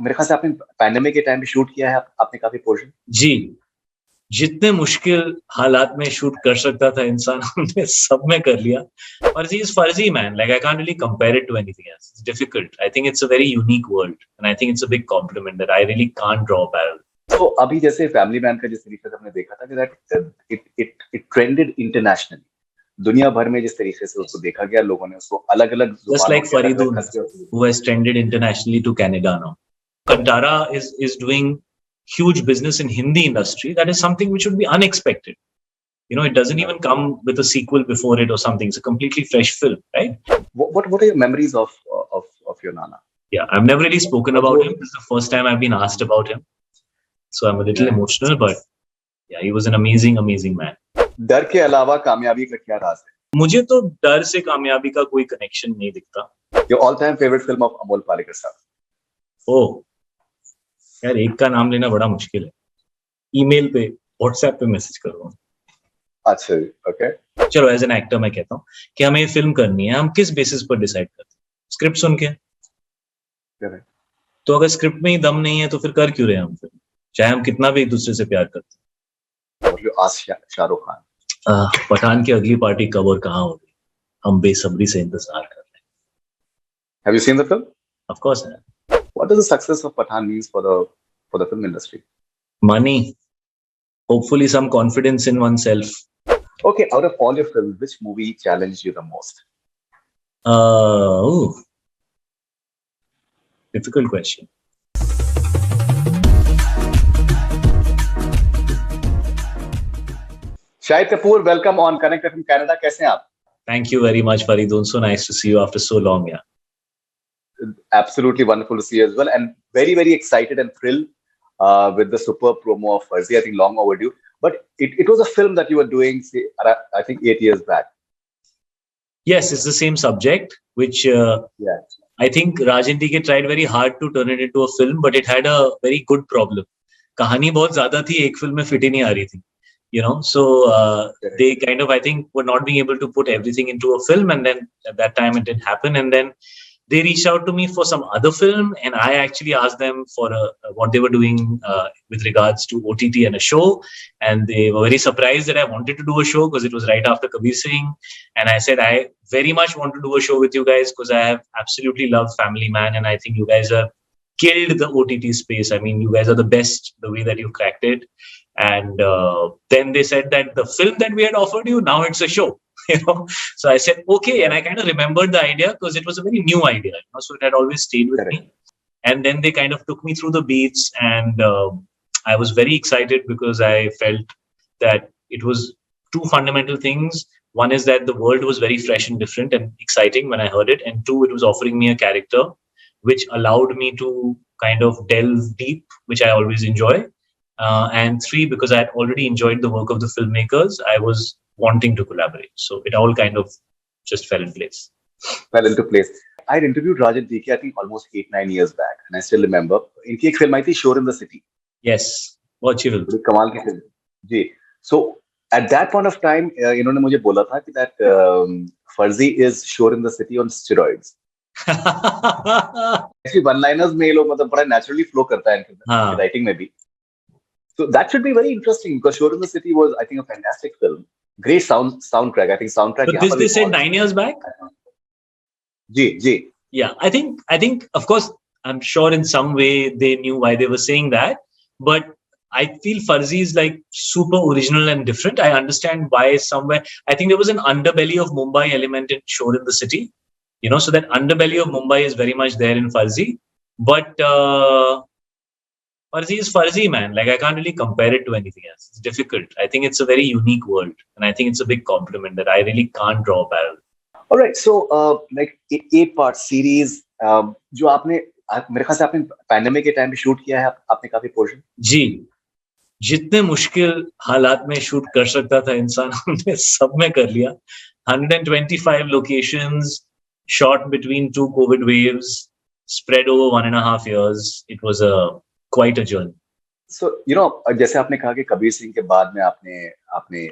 मेरे ख्याल से आपने पैंडेमिक के टाइम पे शूट किया है आपने काफी पोर्शन। जी, जितने मुश्किल हालात में शूट कर सकता था इंसान हमने सब में कर लिया. Farzi is Farzi, man. Like I can't really compare it to anything else. It's difficult. I think it's a very unique world, and I think it's a big compliment that I really can't draw a parallel. तो अभी जैसे family man का जिस तरीके से हमने देखा था कि दैट इट ट्रेंडेड इंटरनेशनली, दुनिया भर में जिस तरीके से उसको देखा गया, लोगों ने उसको अलग अलग Just like Faridoon, who has trended internationally to Canada now. Kantara is doing huge business in Hindi industry. That is something which would be unexpected. You know, it doesn't even come with a sequel before it or something. It's a completely fresh film, right? What are your memories of your Nana? Yeah, I've never really spoken about him. This is the first time I've been asked about him. So I'm a little emotional, but yeah, he was an amazing man. डर के अलावा कामयाबी का क्या राज है? मुझे तो डर से कामयाबी का कोई कनेक्शन नहीं दिखता. Your all-time favorite film of Amol Palekar साहब? ओह यार, एक का नाम लेना बड़ा मुश्किल है. ईमेल पे, व्हाट्सएप पे मैसेज करो. अच्छा, ओके. चलो, एज एन एक्टर मैं कहता हूँ कि हमें ये फिल्म करनी है. हम किस बेसिस पर डिसाइड करते हैं? स्क्रिप्ट सुन के. तो अगर स्क्रिप्ट में ही दम नहीं है तो फिर कर क्यों रहे हैं हम फिल्म, चाहे हम कितना भी एक दूसरे से प्यार करते हैं. शाहरुख खान, पठान की अगली पार्टी कब और कहाँ होगी, हम बेसब्री से इंतजार कर रहे हैं. Have you seen the film? Of course. What does the success of Pathan means for the film industry? Money. Hopefully some confidence in oneself. Okay, out of all your films, which movie challenged you the most? Difficult question. Shahid Kapoor, welcome on Connect FM Canada. कैसे हैं आप? Thank you very much, Faridoon. So nice to see you after so long. Yeah. Absolutely wonderful to see you as well, and very, very excited and thrilled with the superb promo of Farzi. I think long overdue, but it was a film that you were doing, say, I think 8 years back. Yes, it's the same subject, which I think Rajan DK tried very hard to turn it into a film, but it had a very good problem. कहानी बहुत ज़्यादा थी, एक film में fit ही नहीं आ रही थी. You know, so they kind of, I think, were not being able to put everything into a film, and then at that time it didn't happen, and then they reached out to me for some other film, and I actually asked them for what they were doing with regards to OTT and a show, and they were very surprised that I wanted to do a show because it was right after Kabir Singh, and I said I very much want to do a show with you guys because I have absolutely loved Family Man, and I think you guys have killed the OTT space. I mean, you guys are the best, the way that you cracked it. And then they said that the film that we had offered you, now it's a show. You know, so I said okay, and I kind of remembered the idea because it was a very new idea, you know, so it had always stayed with me. And then they kind of took me through the beats, and I was very excited because I felt that it was two fundamental things. One is that the world was very fresh and different and exciting when I heard it, and two, it was offering me a character which allowed me to kind of delve deep, which I always enjoy. And three, because I had already enjoyed the work of the filmmakers, I was wanting to collaborate. So it all kind of just fell in place. Fell into place. I had interviewed Rajan DK, I think almost 8-9 years back, and I still remember. इनकी एक film आई थी Shore in the City. Yes, बहुत अच्छी film. कमाल की film. जी. So at that point of time, इन्होंने मुझे बोला था कि that Farzi is Shore in the City on steroids. ऐसी one-liners में ये लोग मतलब बड़ा naturally flow करता है इनकी writing में भी. So that should be very interesting because Shore in the City was, I think, a fantastic film. Great soundtrack. I think soundtrack. But this they said 9 years back. Ji. Yeah, I think, of course, I'm sure in some way they knew why they were saying that. But I feel Farzi is like super original and different. I understand why somewhere. I think there was an underbelly of Mumbai element in Shore in the City. You know, so that underbelly of Mumbai is very much there in Farzi. But Farzi is Farzi, man. Like I can't really compare it to anything else. It's difficult. I think it's a very unique world, and I think it's a big compliment that I really can't draw a parallel. All right, so like 8-part series, जो आपने मेरे ख्याल से आपने pandemic के time पे shoot किया है आपने काफी पोर्शन. जी, जितने मुश्किल हालात में शूट कर सकता था इंसान हमने सब में कर लिया. 125 locations, shot between 2 COVID waves, spread over 1.5 years. It was quite a journey. So, you know, जैसे आपने कहा कि कबीर सिंह के बाद में आपने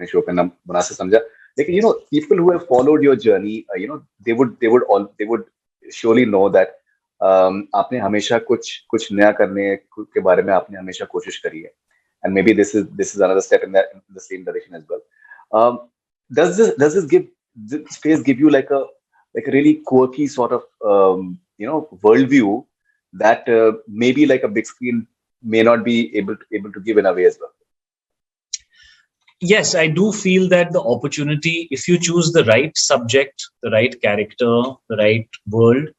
शो का नाम मुनासिब समझा, लेकिन you know, people who have followed your journey, you know, they would surely know that आपने हमेशा कुछ कुछ नया करने के बारे में आपने हमेशा कोशिश करी है, and maybe this is another step in that, in the same direction as well. um, does this give this space give you like a really quirky sort of worldview that maybe like a big screen may not be able to give in a way as well? Yes, I do feel that the opportunity, if you choose the right subject, the right character, the right world,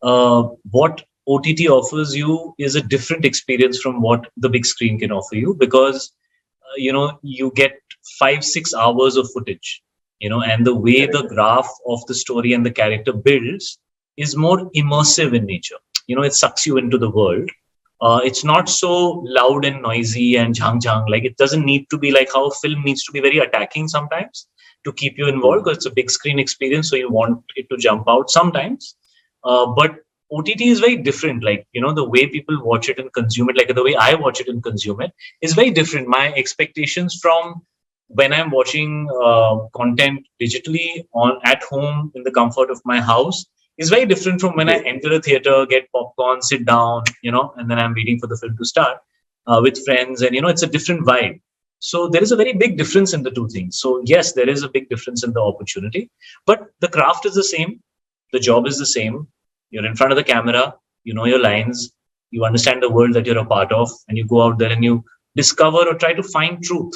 what OTT offers you is a different experience from what the big screen can offer you, because you get 5-6 hours of footage, and the way the Correct. graph of the story and the character builds is more immersive in nature. It sucks you into the world. It's not so loud and noisy and jhang jhang. Like, it doesn't need to be like how a film needs to be very attacking sometimes to keep you involved, because it's a big screen experience, so you want it to jump out sometimes. But OTT is very different. Like, the way people watch it and consume it, like the way I watch it and consume it, is very different. My expectations from when I'm watching content digitally on at home in the comfort of my house is very different from when I Yes. enter a theater, get popcorn, sit down, and then I'm waiting for the film to start with friends, and it's a different vibe. So there is a very big difference in the two things. So yes, there is a big difference in the opportunity, but the craft is the same, the job is the same. You're in front of the camera, you know your lines, you understand the world that you're a part of, and you go out there and you discover or try to find truth.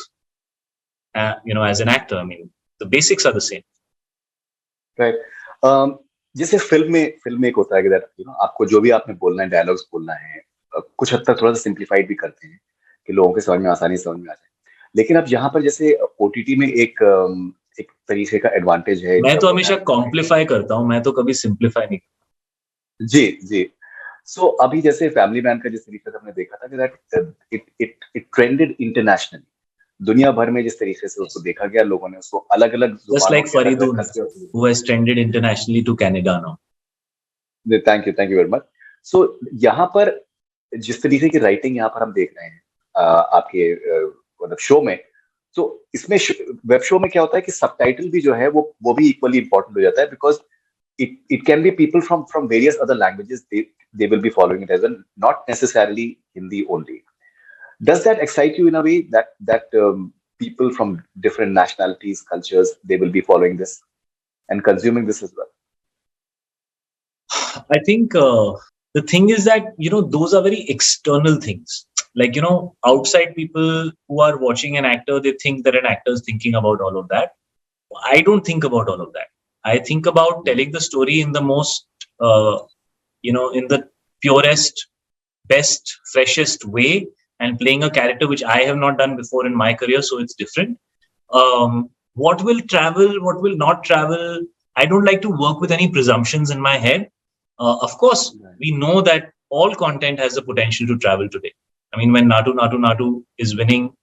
As an actor, I mean, the basics are the same. Right. जैसे film में एक होता है कि that आपको जो भी आपने बोलना है, डायलॉग्स बोलना है, कुछ हद तक थोड़ा सा सिंप्लीफाइड भी करते हैं कि लोगों के समझ में आसानी से समझ में आ जाए। लेकिन अब यहाँ पर जैसे ओटीटी में एक तरीके का एडवांटेज है इन मैं सब तो को हमेशा हैंडल करने का। कॉम्प्लीफाई करता हूँ, मैं तो कभी सिंप्लीफाई नहीं। जी, जी। सो अभी जैसे फैमिली मैन का जिस तरीके से हमने देखा था कि दैट इट ट्रेंडेड इंटरनेशनली, दुनिया भर में जिस तरीके से उसको देखा गया, लोगों ने उसको अलग-अलग Just जुबानों like पे अलग-अलग Faridoon, कसके। who has trended internationally to Canada now. Thank you very much. So यहाँ पर जिस तरीके की राइटिंग यहाँ पर हम देख रहे हैं आपके मतलब शो में, तो इसमें वेब शो में क्या होता है कि सबटाइटल भी जो है वो भी इक्वली इंपॉर्टेंट हो जाता है, because it can be people from various other languages. They will be following it as well, not necessarily Hindi only. Does that excite you in a way that people from different nationalities, cultures, they will be following this and consuming this as well? I think the thing is that, those are very external things. Like, outside people who are watching an actor, they think that an actor is thinking about all of that. I don't think about all of that. I think about telling the story in the most, in the purest, best, freshest way, and playing a character which I have not done before in my career. So it's different. What will travel, what will not travel? I don't like to work with any presumptions in my head. Of course, we know that all content has the potential to travel today. I mean, when Natu Natu Natu is winning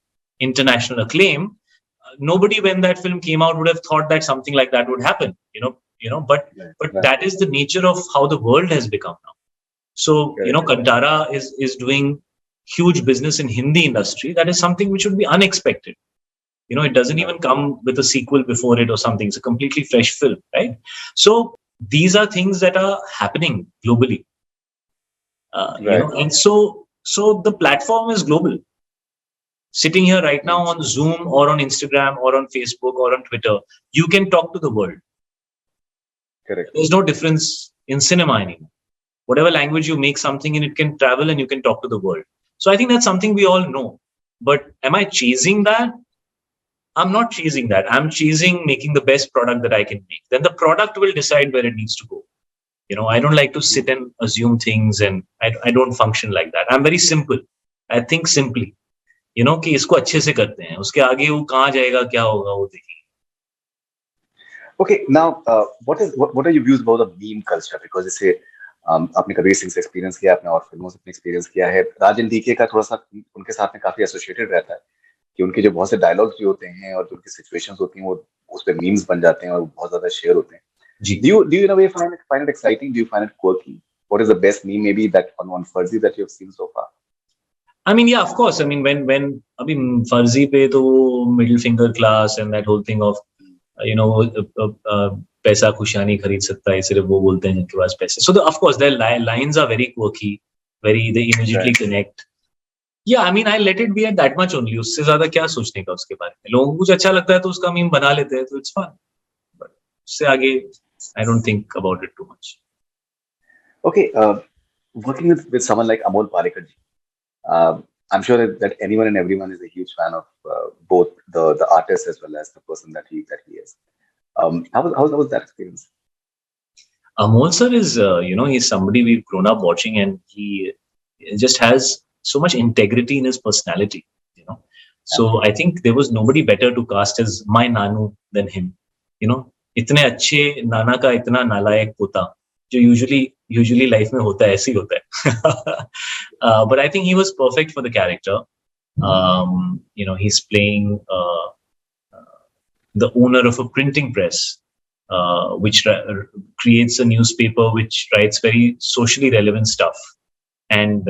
international acclaim, nobody when that film came out would have thought that something like that would happen. But that is the nature of how the world has become now. So, Kantara is doing huge business in Hindi industry. That is something which would be unexpected. It doesn't even come with a sequel before it or something. It's a completely fresh film, right? So these are things that are happening globally. And so the platform is global. Sitting here right now on Zoom or on Instagram or on Facebook or on Twitter, you can talk to the world. Correct. There's no difference in cinema anymore. Whatever language you make something in, it can travel and you can talk to the world. So I think that's something we all know. But am I chasing that? I'm not chasing that. I'm chasing making the best product that I can make. Then the product will decide where it needs to go. I don't like to sit and assume things, and I don't function like that. I'm very simple. I think simply. कि इसको अच्छे से करते हैं, उसके आगे वो कहाँ जाएगा, क्या होगा, वो देखेंगे. Okay, now what are your views about the meme culture? Because जैसे आपने कबीर सिंह से एक्सपीरियंस किया, आपने और फिल्मों से एक्सपीरियंस किया है, राजन डीके का थोड़ा सा उनके साथ में काफी एसोसिएटेड रहता है कि उनके जो बहुत से डायलॉग्स भी होते हैं और जो उनकी सिचुएशंस होती हैं वो उस पे मीम्स बन जाते हैं और बहुत ज्यादा शेयर होते हैं. Do you in a way find it exciting? Do you find it quirky? What is the best meme maybe that on Farzi that you have seen so far? I mean, yeah, of course. I mean, when Farzi pe to middle finger class and that whole thing of पैसा खुशियां नहीं खरीद सकता है, सिर्फ वो बोलते हैं जिनके पास पैसे. So of course their lines are very quirky, they immediately connect. Yeah, I mean I let it be at that much only. उससे ज्यादा क्या सोचने का उसके बारे में. लोगों को कुछ अच्छा लगता है तो उसका मीम बना लेते हैं, तो it's fun. But उससे आगे I don't think about it too much. Okay, working with someone like Amol Palekar ji, I'm sure that anyone and everyone is a huge fan of both the artist as well as the person that he is. How was that experience? Amol sir is, he's somebody we've grown up watching, and he just has so much integrity in his personality, you know. So I think there was nobody better to cast as my Nanu than him, you know. इतने अच्छे नाना का इतना नालायक पोता जो usually life में होता है, ऐसे ही होता है. But I think he was perfect for the character. He's playing the owner of a printing press, which creates a newspaper which writes very socially relevant stuff. And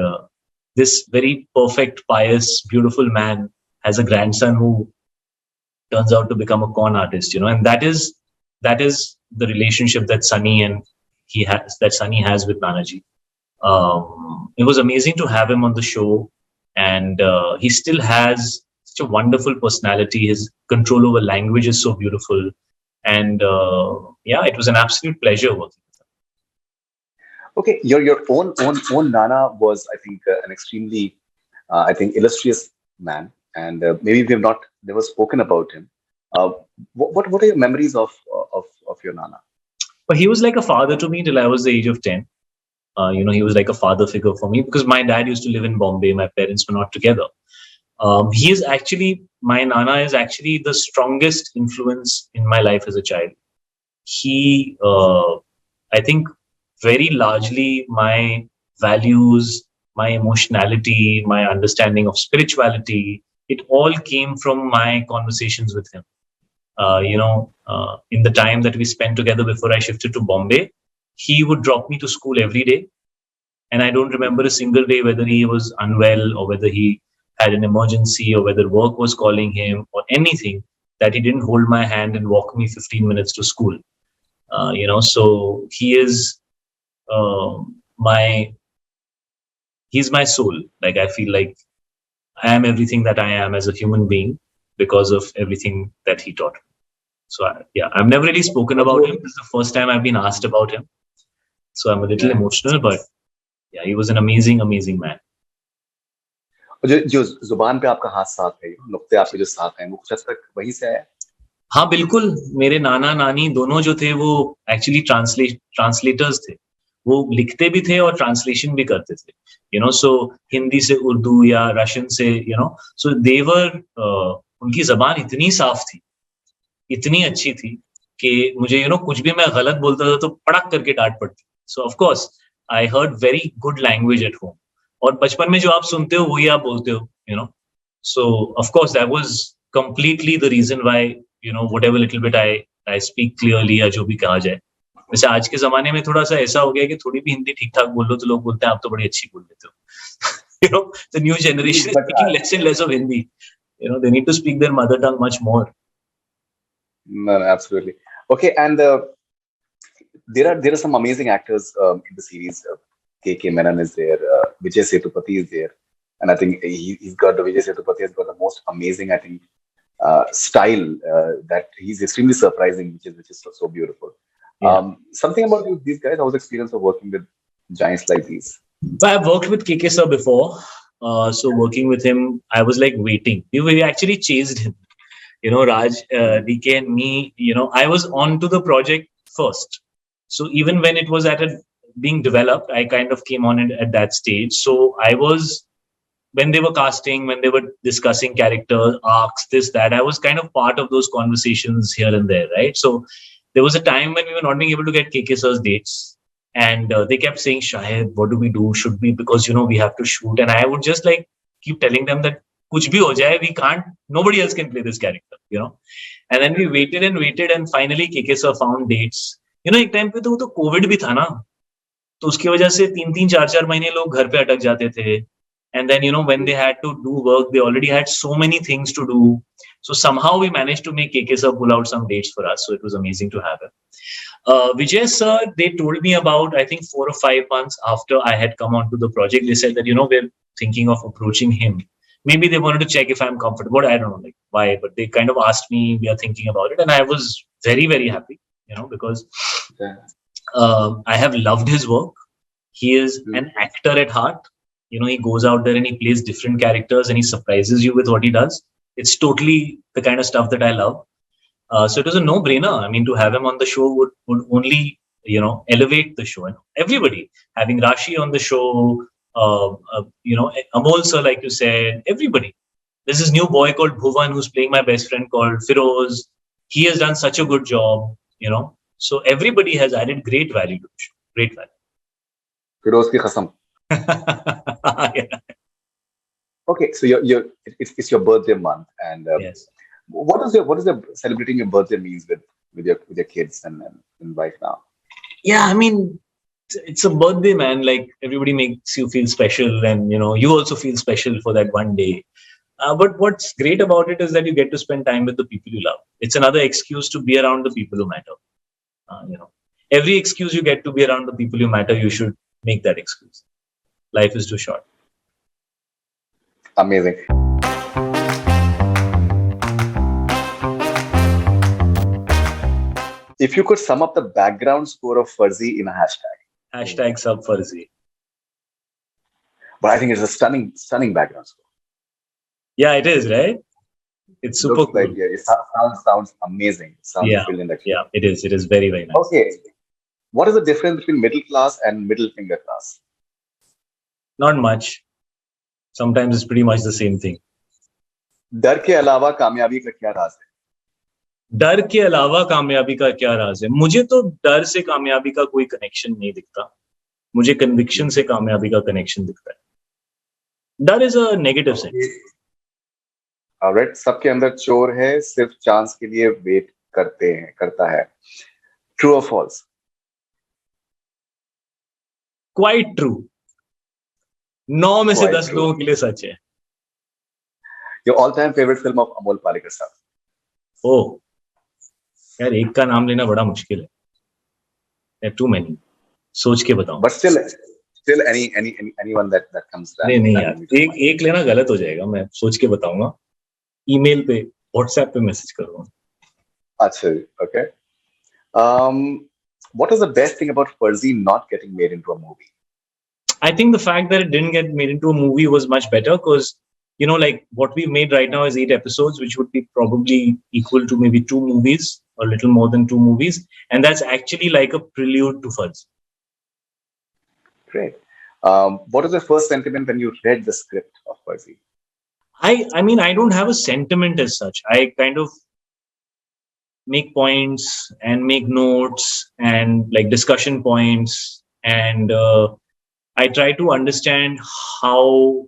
this very perfect, pious, beautiful man has a grandson who turns out to become a con artist, and that is the relationship that Sunny has with Nanaji. It was amazing to have him on the show, and he still has such a wonderful personality. His control over language is so beautiful, and it was an absolute pleasure working with him. Okay, your own Nana was, I think, an extremely, I think, illustrious man, and maybe we have not never spoken about him. What are your memories of your Nana? But he was like a father to me till I was the age of 10. He was like a father figure for me because my dad used to live in Bombay. My parents were not together. My Nana is actually the strongest influence in my life as a child. He, I think, very largely my values, my emotionality, my understanding of spirituality, it all came from my conversations with him. In the time that we spent together before I shifted to Bombay, he would drop me to school every day. And I don't remember a single day whether he was unwell or whether he had an emergency or whether work was calling him or anything that he didn't hold my hand and walk me 15 minutes to school. So he is he's my soul. Like, I feel like I am everything that I am as a human being because of everything that he taught me. So I've never really spoken about him. This is the first time I've been asked about him. So I'm a little emotional, but yeah, he was an amazing man. जो जुबान पे आपका हाथ साफ है, नुक्ते आपके जो साफ हैं, वो कुछ हद तक वहीं से आया? हाँ, बिल्कुल. मेरे नाना नानी दोनों जो थे वो एक्चुअली ट्रांसलेटर्स थे. वो लिखते भी थे और ट्रांसलेशन भी करते थे. सो हिंदी से उर्दू या रशियन से, सो देवर उनकी जबान इतनी साफ थी, इतनी अच्छी थी कि मुझे कुछ भी मैं गलत बोलता था तो पड़क करके डांट पड़ती. सो of course I heard very good language at home. और बचपन में जो आप सुनते हो वही आप बोलते हो. So of course that was completely the reason why whatever little bit I speak clearly या जो भी कहा जाए. वैसे आज के जमाने में थोड़ा सा ऐसा हो गया कि थोड़ी भी हिंदी ठीक ठाक बोल लो तो लोग बोलते हैं आप तो बड़ी अच्छी बोल लेते हो. The new generation is speaking less and less of Hindi. They need to speak their mother tongue much more. No, absolutely. Okay, and there are some amazing actors in the series. K.K. Menon is there. Vijay Sethupathi is there, and I think Vijay Sethupathi has got the most amazing, I think, style that he's extremely surprising, which is so beautiful. Yeah. Something about these guys. How was the experience of working with giants like these? I've worked with KK sir before. So working with him, I was like waiting. We actually chased him. Raj, DK and me, I was on to the project first. So even when it was being developed, I kind of came on it at that stage. So I was, when they were casting, when they were discussing character arcs, this, that, I was kind of part of those conversations here and there, right? So there was a time when we were not being able to get KK sir's dates. And they kept saying, Shahid, what do we do? Should we? Because, we have to shoot. And I would just keep telling them that kuch bhi ho jaye, we can't, nobody else can play this character, And then we waited and finally KK sir found dates. एक time पे तो COVID भी था ना, तो उसकी वजह से 3-4 महीने लोग घर पे अटक जाते थे. And then, when they had to do work, they already had so many things to do. So somehow we managed to make KK sir pull out some dates for us. So it was amazing to have him. Vijay sir, they told me about, I think 4 or 5 months after I had come onto the project, they said that, we're thinking of approaching him. Maybe they wanted to check if I'm comfortable. I don't know like why, but they kind of asked me, we are thinking about it. And I was very, very happy, because Yeah. I have loved his work. He is an actor at heart. He goes out there and he plays different characters and he surprises you with what he does. It's totally the kind of stuff that I love. So it was a no-brainer. I mean, to have him on the show would only, elevate the show. And everybody, having Rashi on the show, Amol sir, like you said, everybody. There's this new boy called Bhuvan who's playing my best friend called Firoz. He has done such a good job. So everybody has added great value to the show. Great value. Firoz ki qasam. Yeah. Okay, so it's your birthday month, and Yes. what is the celebrating your birthday means with your kids and wife now? Yeah, I mean, it's a birthday, man. Like everybody makes you feel special, and you also feel special for that one day. But what's great about it is that you get to spend time with the people you love. It's another excuse to be around the people who matter. Every excuse you get to be around the people who matter, you should make that excuse. Life is too short. Amazing. If you could sum up the background score of Farzi in a hashtag, Hashtag sub Farzi. but I think it's a stunning background score. Yeah, it is, right? It's super Looks cool. like it sounds amazing. Sounds Yeah, brilliant. Actually. yeah, it is. It is very, very nice. Okay, what is the difference between middle class and middle finger class? Not much. Sometimes it's pretty much the same thing. डर के अलावा कामयाबी का क्या राज है? डर के अलावा कामयाबी का क्या राज है? मुझे तो डर से कामयाबी का कोई कनेक्शन नहीं दिखता. मुझे कन्विक्शन से कामयाबी का कनेक्शन दिखता है. डर is a negative sense. Alright, सबके अंदर चोर है, सिर्फ चांस के लिए वेट करता है. ट्रू और फॉल्स? Quite true. 9 में से Quite 10 true. लोगों के लिए सच है. Your all-time favorite film of Amol Palekar sir? ओह यार, एक का नाम लेना बड़ा मुश्किल है. There are too many. सोच के बताऊं. But still anyone that comes. नहीं यार, एक लेना गलत हो जाएगा. मैं सोच के बताऊंगा. ईमेल पे, व्हाट्सएप पे मैसेज करूंगा. अच्छा, okay. What is the best thing about Farzi not getting made into a movie? I think the fact that it didn't get made into a movie was much better because, like what we've made right now is 8 episodes, which would be probably equal to maybe 2 movies or a little more than 2 movies. And that's actually like a prelude to Farzi. Great. What is the first sentiment when you read the script of Farzi? I mean, I don't have a sentiment as such. I kind of make points and make notes and like discussion points. And I try to understand how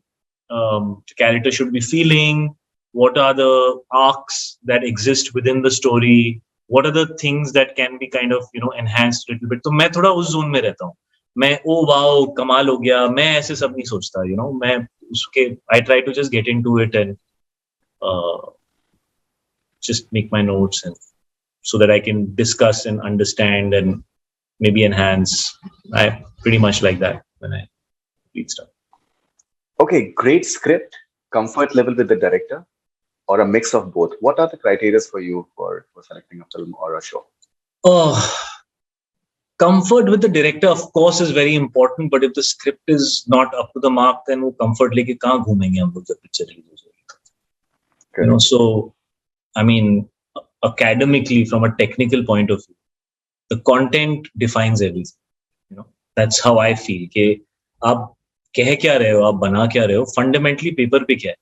the character should be feeling, what are the arcs that exist within the story, what are the things that can be kind of enhanced a little bit. तो मैं थोड़ा उस zone में रहता हूँ. मैं oh wow कमाल हो गया, मैं ऐसे सब नहीं सोचता. मैं उसके I try to just get into it and just make my notes and so that I can discuss and understand and maybe enhance. I pretty much like that when I read stuff. Okay, great script, comfort level with the director, or a mix of both. What are the criteria for you for selecting a film or a show? Comfort with the director, of course, is very important. But if the script is not up to the mark, then वो comfort लेके कहाँ घूमेंगे हम लोग जब picture release होगी. So I mean, academically, from a technical point of view, the content defines everything. That's how I feel. कि आप कह क्या रहे हो, आप बना क्या रहे हो, फंडामेंटली पेपर पे क्या है.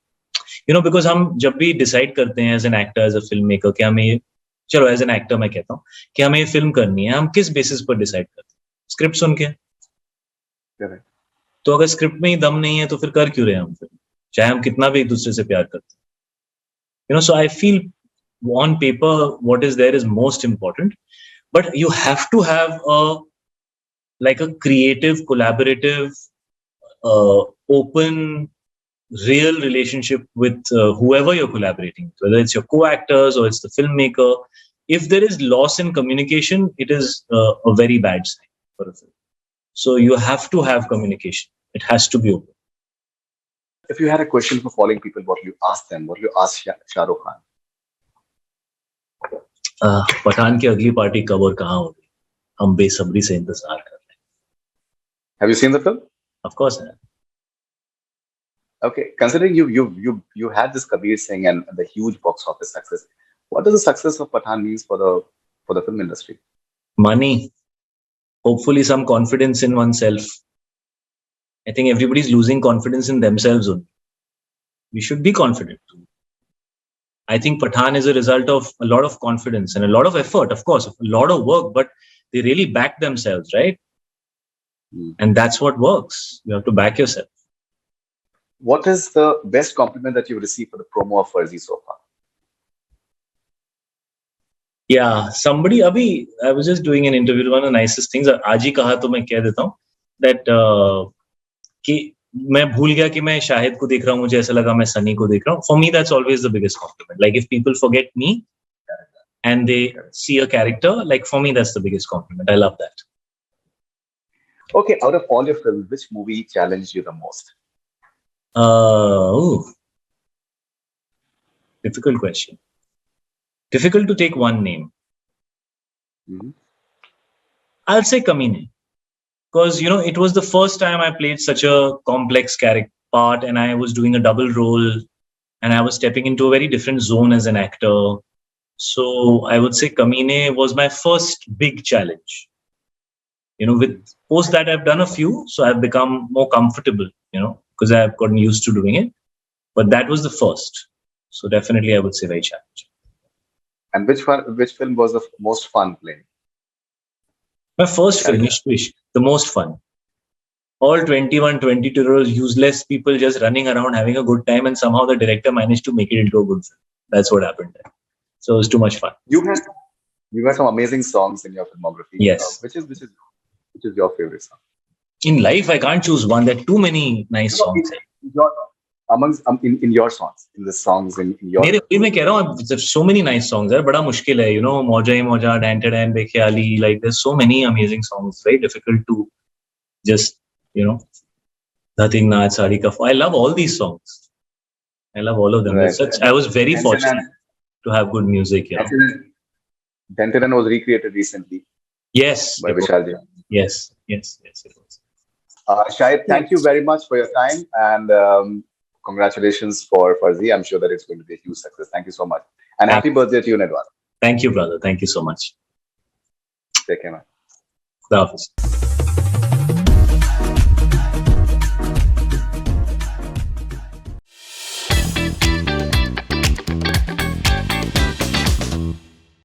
बिकॉज हम जब भी डिसाइड करते हैं as an actor, as a film maker, कि हमें चलो एज एन एक्टर मैं कहता हूँ कि हमें ये फिल्म करनी है, हम किस बेसिस पर डिसाइड करते हैं? स्क्रिप्ट सुन के. तो अगर स्क्रिप्ट में ही दम नहीं है तो फिर कर क्यों रहे हैं हम फिल्म, चाहे हम कितना भी एक दूसरे से प्यार करते हैं. So I feel on paper what is there is most important, but you have to have like a creative, collaborative, open real relationship with whoever you're collaborating with, whether it's your co-actors or it's the filmmaker. If there is loss in communication, it is a very bad sign for a film. So you have to have communication. It has to be open. If you had a question for following people, what will you ask them? What will you ask Shah Rukh Khan? Pathaan की अगली party कब और कहाँ होगी? हम बेसब्री से इंतजार कर रहे हैं. Have you seen the film? Of course. Okay, considering you had this Kabir Singh and the huge box office success, what does the success of Pathan means for the film industry? Money. Hopefully some confidence in oneself. I think everybody's losing confidence in themselves only. We should be confident. I think Pathan is a result of a lot of confidence and a lot of effort, of course, a lot of work, but they really back themselves, right? And that's what works. You have to back yourself. What is the best compliment that you've received for the promo of Farzi so far? Yeah, I was just doing an interview, one of the nicest things, आज ही कहा तो मैं कह देता हूँ, that कि मैं भूल गया कि मैं शाहिद को देख रहा हूँ, मुझे ऐसा लगा मैं सनी को देख रहा हूँ. For me, that's always the biggest compliment. Like if people forget me and they see a character, like for me, that's the biggest compliment. I love that. Okay, out of all your films, which movie challenged you the most? Difficult question. Difficult to take one name. I'll say Kamine. Because, it was the first time I played such a complex character part and I was doing a double role and I was stepping into a very different zone as an actor. So I would say Kamine was my first big challenge. With post that I've done a few, so I've become more comfortable, because I've gotten used to doing it. But that was the first. So definitely I would say very challenging. And which film was the most fun playing? My first film, Ishq, the most fun. All 21, 22-year-old useless people just running around having a good time, and somehow the director managed to make it into a good film. That's what happened there. So it was too much fun. You had some amazing songs in your filmography. Yes. Which is your favorite song? In life, I can't choose one. There are too many nice songs. In your songs, in the songs in your. There's so many nice songs. बड़ा मुश्किल है, Moja Moja, Dante Dan Bekhiali. Like there's so many amazing songs. Very difficult to just, Dhatik Naach Sari Ka. I love all these songs. I love all of them. Right. I was very fortunate to have good music. Dante Dan was recreated recently. Yes. By Vishal Ji. Yes, it was. Shahid, thank you very much for your time and congratulations for Farzi. I'm sure that it's going to be a huge success. Thank you so much. And happy birthday to you in advance. Thank you, brother. Thank you so much. Take care, man. Khuda Hafiz.